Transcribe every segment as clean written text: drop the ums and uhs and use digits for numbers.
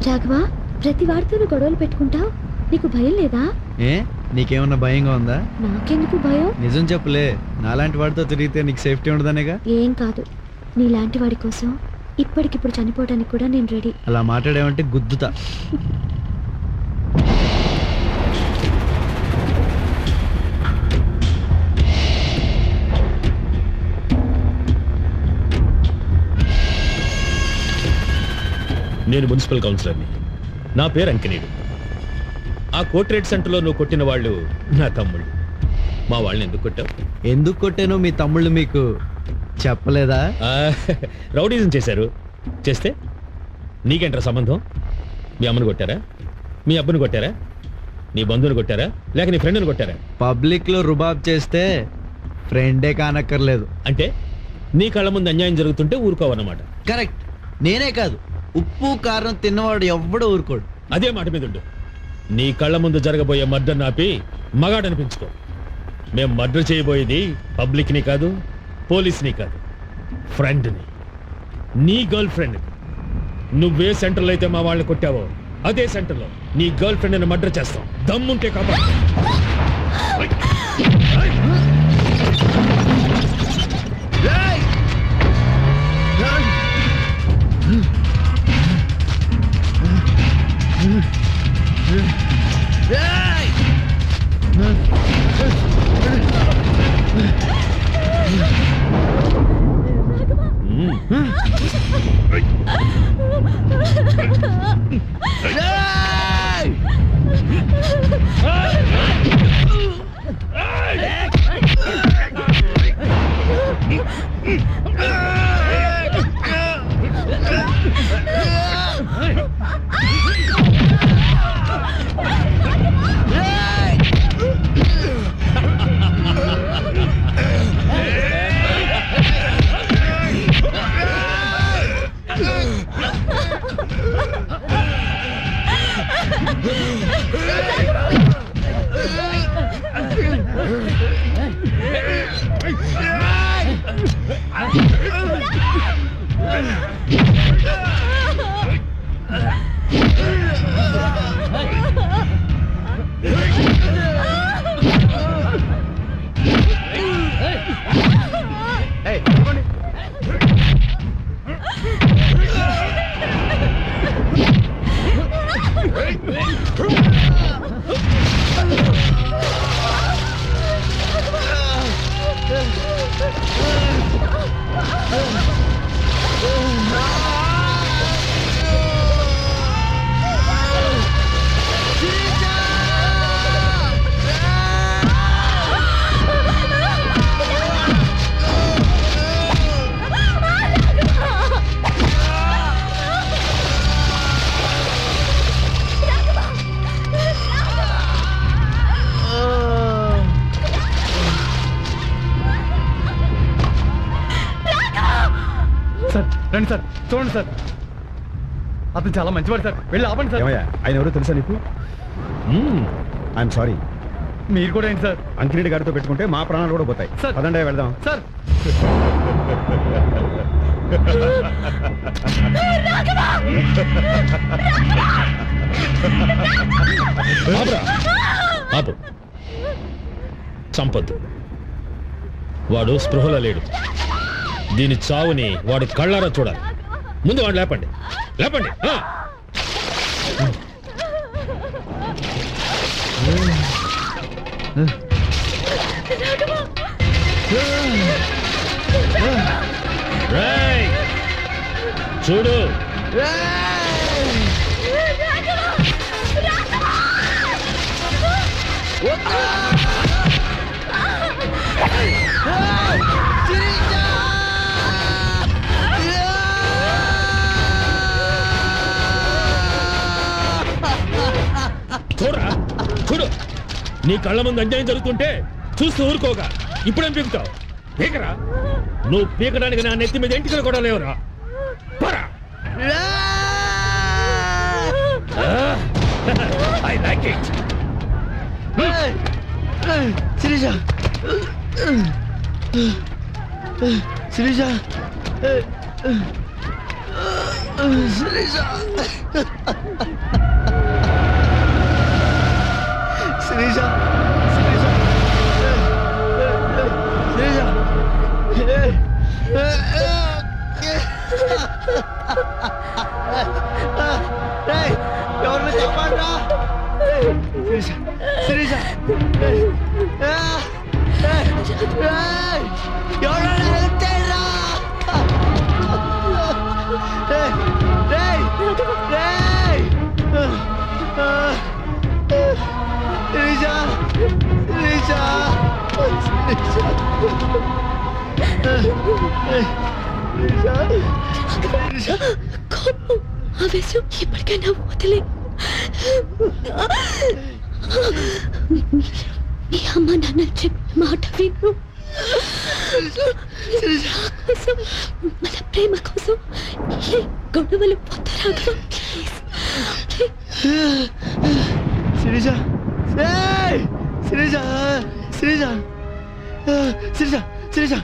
రాఘవా, ప్రతి వాడితోనూ గొడవలు పెట్టుకుంటావు, నీకు భయం లేదా? ఏ నీకేమన్నా భయంగా ఉందా? నాకెందుకు భయం? నిజం చెప్పలే, నాలాంటి వాడితో తిరిగితే నీకు సేఫ్టీ ఉండదనేగా. ఏం కాదు, నీలాంటి వాడి కోసం ఇప్పటికిప్పుడు చనిపోవడానికి కూడా నేను రెడీ. అలా మాట్లాడేమంటే గుద్దుతా. నేను మున్సిపల్ కౌన్సిలర్ని. నా పేరు అంకినీడు. ఆ కోట్రేట్ సెంటర్లో నువ్వు కొట్టిన వాళ్ళు నా తమ్ముళ్ళు. మా వాళ్ళని ఎందుకు కొట్టావు? ఎందుకు కొట్టానో మీ తమ్ముళ్ళు మీకు చెప్పలేదా? రౌడీజం చేశారు. చేస్తే నీకేంట్రా సంబంధం? మీ అమ్మను కొట్టారా? మీ అబ్బను కొట్టారా? నీ బంధువుని కొట్టారా? లేక నీ ఫ్రెండ్ని కొట్టారా? పబ్లిక్ లో రుబాబ్ చేస్తే ఫ్రెండే కానక్కర్లేదు. అంటే నీ కళ్ళ ముందు అన్యాయం జరుగుతుంటే ఊరుకోవన్నమాట. కరెక్ట్. నేనే కాదు, ఉప్పు కారం తిన్నవాడు ఎవ్వడూ ఊరుకోడు. అదే మాట మీద ఉండు. నీ కళ్ళ ముందు జరగబోయే మర్డర్ నాపి మగాడనిపించుకో. మేం మర్డర్ చేయబోయేది పబ్లిక్ని కాదు, పోలీస్ని కాదు, ఫ్రెండ్ని, నీ గర్ల్ ఫ్రెండ్ని. నువ్వే సెంటర్లో అయితే మా వాళ్ళని కొట్టావో అదే సెంటర్లో నీ గర్ల్ ఫ్రెండ్ని మర్డర్ చేస్తాం. దమ్ముంటే కాపాడు. సార్ రండి సార్, చూడండి సార్, అతను చాలా మంచివాడు సార్, వెళ్ళి ఆపండి సార్. ఆయన ఎవరో తెలుసా నీకు? I'm sorry. మీరు కూడా ఏంటి సార్? అంకిరెడ్డి గారితో పెట్టుకుంటే మా ప్రాణాలు కూడా పోతాయి. సార్ పదండి వెళ్దాం. సార్ ఆపు. చంపొద్దు. వాడు స్పృహలో లేడు. దీని చావుని వాడు కళ్ళారా చూడాలి. ముందు వాడు లేపండి, లేపండి. చూడు, చూడరా, చూడు, నీ కళ్ళ ముందు అన్యాయం జరుగుతుంటే చూస్తూ ఊరుకోగా ఇప్పుడేం పీకుతావు? పీకరా. నువ్వు పీకడానికి నా నెత్తి మీద ఎంటికలు కూడా లేవురా. I like it. Sirisha, Sirisha, Sirisha Sirisha Sirisha Sirisha ఎవరిని కాపాడరా శిరీష శిరీష ఎవరైనా హెల్ప్ చేయరా కోపం ఆవేశం ఎప్పటికైనా వదిలే. మీ అమ్మ నాన్న చెప్పిన మాట విను. కోసం, మన ప్రేమ కోసం ఈ గొడవలు పొందరాగా శిరీష శిరీష శిరీష శిరీష శిరీష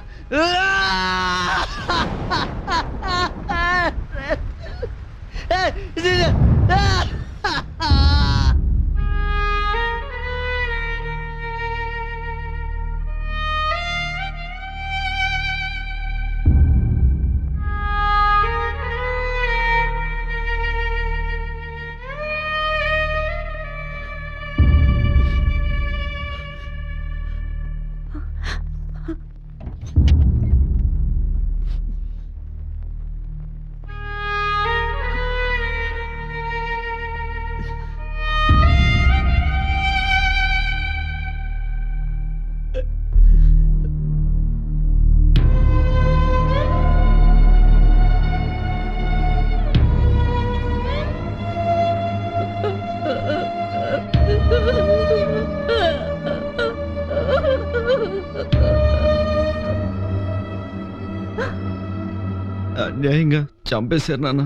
అన్యాయంగా చంపేశారు నాన్న.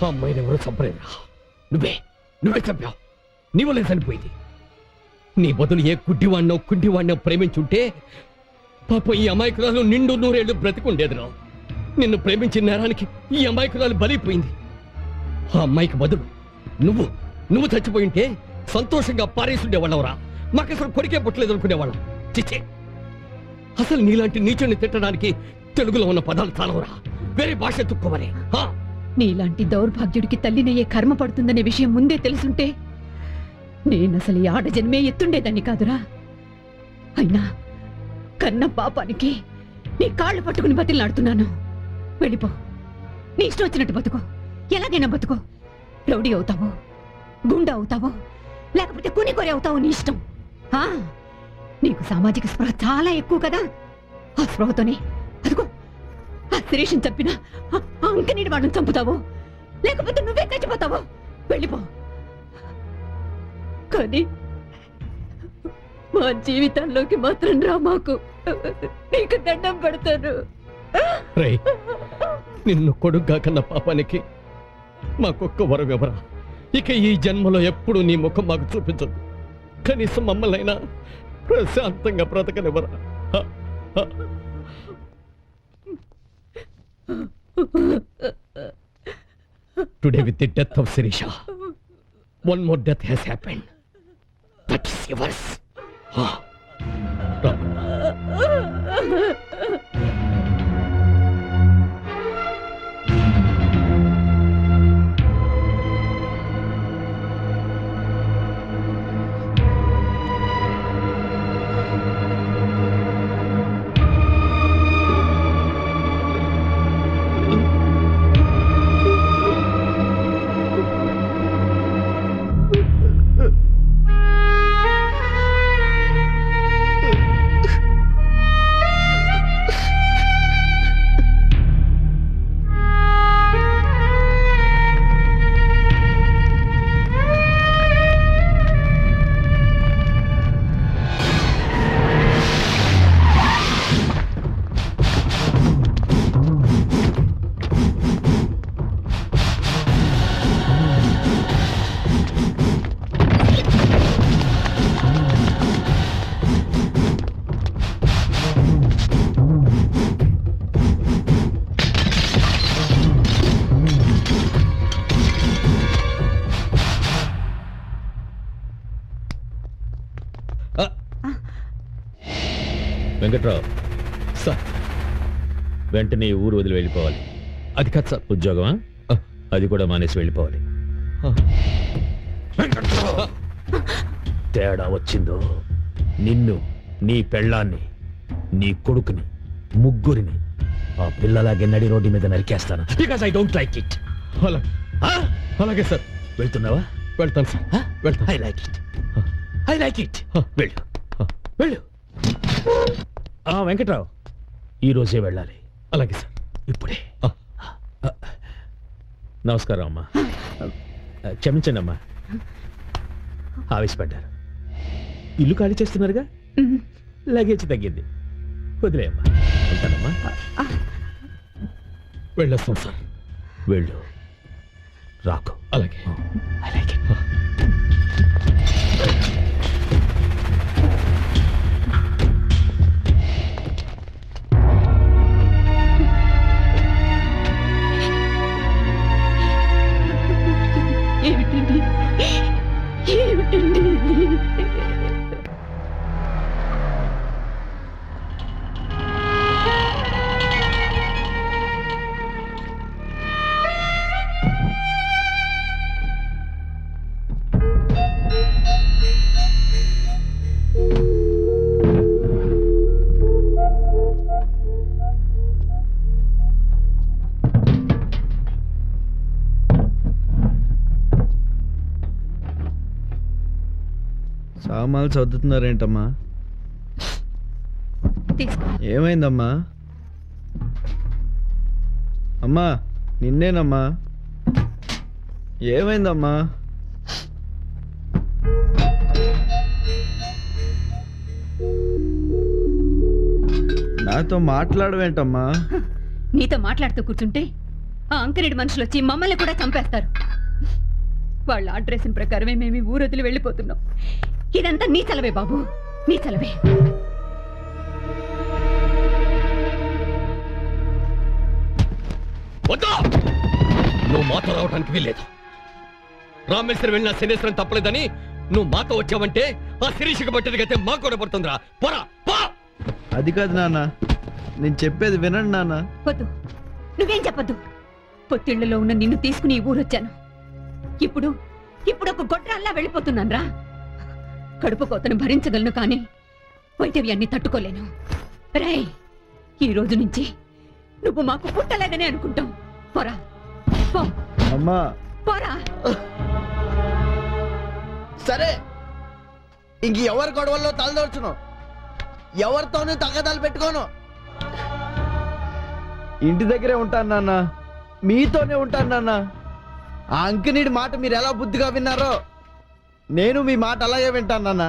అమ్మాయిని ఎవరు చంపలేదురా, నువ్వే చంపావు. నీ వల్లే చనిపోయింది. నీ బదులు ఏ కుంటివాణ్ణో ప్రేమించుంటే పాప ఈ అమాయకురాలు నిండు 100 ఏళ్ళు బ్రతికుండేదిరా. నిన్ను ప్రేమించిన నేరానికి ఈ అమాయకురాలు బలైపోయింది. ఆ అమ్మాయికి బదులు నువ్వు చచ్చిపోయింటే సంతోషంగా పారేసుండేవాళ్ళవరా. మాకు అసలు కొడుకే పుట్టలేదు అనుకునేవాళ్ళం. చిచ్చే, అసలు నీలాంటి నీచుని తిట్టడానికి తెలుగులో ఉన్న పదాలు చాలవరా. వేరే భాష తుక్కోవాలి. నీలాంటి దౌర్భాగ్యుడికి తల్లినయ్యే కర్మ పడుతుందనే విషయం ముందే తెలుసుంటే నేనసలు ఈ ఆడ జన్మే ఎత్తుండేదాన్ని కాదురా. అయినా కన్న పాపానికి నీ కాళ్ళు పట్టుకుని బతిలాడుతున్నాను. వెళ్ళిపో, నీ ఇష్టం వచ్చినట్టు బతుకో. ఎలాగైనా బతుకో. రౌడీ అవుతావో, గుండా అవుతావో, లేకపోతే కొనికొరి అవుతావో, నీ ఇష్టం. నీకు సామాజిక స్పృహ చాలా ఎక్కువ కదా. ఆ స్పృహతోనే అదిగో ఆ శిరీషం చంపిన అంకనీడి వాడిని చంపుతావో, లేకపోతే నువ్వే చచ్చిపోతావో. వెళ్ళిపో. కానీ మా జీవితాల్లోకి మాత్రం రా. మాకు నీకు దండం పెడతాను. నిన్ను కొడుగ్గా కన్న పాపానికి మాకొక్క వరం ఎవరా. ఇక ఈ జన్మలో ఎప్పుడు నీ ముఖం మాకు చూపించదు. కనీసం మమ్మల్ని అయినా ప్రశాంతంగా బ్రతకనివ్వరా. Today with the death of Sirisha, one more death has happened. That is yours. Venkatrao, sir వెంటనే ఈ ఊరు వదిలి వెళ్ళిపోవాలి. అది కాదు సార్. ఉద్యోగమా? అది కూడా మానేసి వెళ్ళిపోవాలి. తేడా వచ్చిందో నిన్ను, నీ పెళ్ళాన్ని, నీ కొడుకుని, ముగ్గురిని ఆ పిల్లలాగే నడి రోడ్డు మీద నరికేస్తాను. Because I don't like it. అలాగే సార్. వెళ్తున్నావా? వెళ్తాను సార్. వెళ్తాను. I like it. I like it. వెళ్ళు, వెళ్ళు. వెంకట్రావు, ఈ రోజే వెళ్ళాలి. అలాగే సార్. ఇప్పుడే. నమస్కారం అమ్మా. క్షమించండి అమ్మా, ఆవేశపడ్డారు. ఇల్లు ఖాళీ చేస్తున్నారుగా, లగేజ్ తగ్గింది. వదిలేయమ్మా. ఉంటానమ్మా. వెళ్ళొస్తాం సార్. వెళ్ళు, రాకు. అలాగే. అలాగే. ఏమిటండి ఏమిటండి? సామాన్లు చదువుతున్నారేంటమ్మా? తీసుకో. ఏమైందమ్మా? అమ్మా, నిన్నేనమ్మా. ఏమైందమ్మా? నాతో మాట్లాడవేంటమ్మా? నీతో మాట్లాడుతూ కూర్చుంటే ఆ అంకరెడ్డి మనుషులు వచ్చి మమ్మల్ని కూడా చంపేస్తారు. వాళ్ళ అడ్రస్ ప్రకారమే మేము ఊరు వదిలి వెళ్ళిపోతున్నాం. ఇదంతా నీ చలవే బాబు, నీ చలవే. వద్దా, నువ్వు మాతో రావడానికి వీల్లేదు. రామేశ్వరం వెళ్ళిన శనేశ్వరం తప్పలేదని నువ్వు మాతో వచ్చావంటే ఆ శిరీషకు పట్టేది అయితే మాకు కూడా పడుతుందిరా. పోరా, పో. అది కాదు నాన్న, నేను చెప్పేది వినండి నాన్న. వద్దు, నువ్వేం చెప్పొద్దు. పొత్తిళ్లలో ఉన్న నిన్ను తీసుకుని ఈ ఊరొచ్చాను. ఇప్పుడు ఒక గొడ్రాల్లా వెళ్ళిపోతున్నాను రా. కడుపు కోతను భరించగలను కానీ వైద్యవ్యాన్ని తట్టుకోలేను. రేయ్, ఈ రోజు నుంచి నువ్వు మాకు పుట్టలేదని అనుకుంటాం. పోరా, పో. అమ్మా, పోరా. సరే, ఇంక ఎవరి గొడవల్లో తలదోర్చును, ఎవరితోనూ తగ్గదాలు పెట్టుకోను. ఇంటి దగ్గరే ఉంటాను నాన్న, మీతోనే ఉంటాను నాన్న. ఆ అంకినీడి మాట మీరు ఎలా బుద్ధిగా విన్నారో నేను మీ మాట అలాగే వింటాను నాన్న.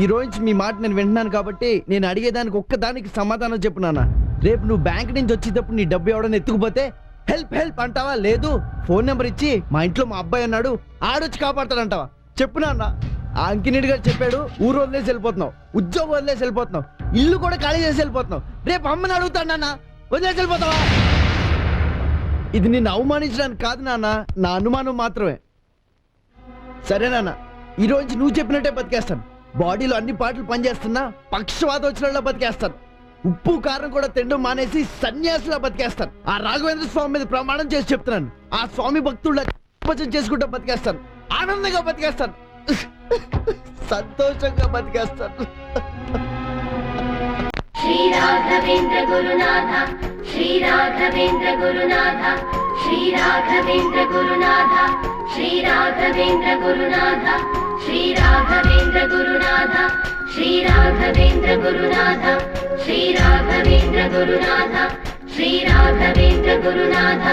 ఈ రోజు మీ మాట నేను వింటున్నాను కాబట్టి నేను అడిగేదానికి ఒక్కదానికి సమాధానం చెప్పు నాన్న. రేపు నువ్వు బ్యాంక్ నుంచి వచ్చేటప్పుడు నీ డబ్బు ఎవడన్నా ఎత్తుకుపోతే హెల్ప్ హెల్ప్ అంటావా? లేదు, ఫోన్ నెంబర్ ఇచ్చి మా ఇంట్లో మా అబ్బాయి అన్నాడు, ఆడొచ్చి కాపాడతాడంటావా? చెప్పు నాన్న. ఆ అంకినీడి గారు చెప్పాడు, ఊరు వదిలేసి వెళ్ళిపోతున్నావు, ఉద్యోగం వదిలేసి వెళ్ళిపోతున్నావు, ఇల్లు కూడా ఖాళీ చేసి వెళ్ళిపోతున్నావు. రేపు అమ్మని అడుగుతాడు నాన్న, వదిలేసి వెళ్ళిపోతావా? ఇది నిన్ను అవమానించడానికి కాదు నాన్న, నా అనుమానం మాత్రమే. సరే నాన్న, ఈ రోజు నువ్వు చెప్పినట్టే బతికేస్తాను. బాడీలో అన్ని పాటలు పనిచేస్తున్నా పక్షవాత వచ్చిన బతికేస్తాను. ఉప్పు కారం కూడా తినడం మానేసి సన్యాసిలా బతికేస్తాను. ఆ రాఘవేంద్ర స్వామి మీద ప్రమాణం చేసి చెప్తున్నాను, ఆ స్వామి భక్తుల చేసుకుంటూ బతికేస్తాను. ఆనందంగా బతికేస్తాను, సంతోషంగా బతికేస్తాను. श्री राघवेंद्र गुरुनाथ, श्री राघवेंद्र गुरुनाथ, श्री राघवेंद्र गुरुनाथ, श्री राघवेंद्र गुरुनाथ, श्री राघवेंद्र गुरुनाथ, श्री राघवेंद्र गुरुनाथ, श्री राघवेंद्र गुरुनाथ, श्री राघवेंद्र गुरुनाथ,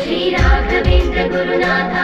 श्री राघवेंद्र गुरुनाथ.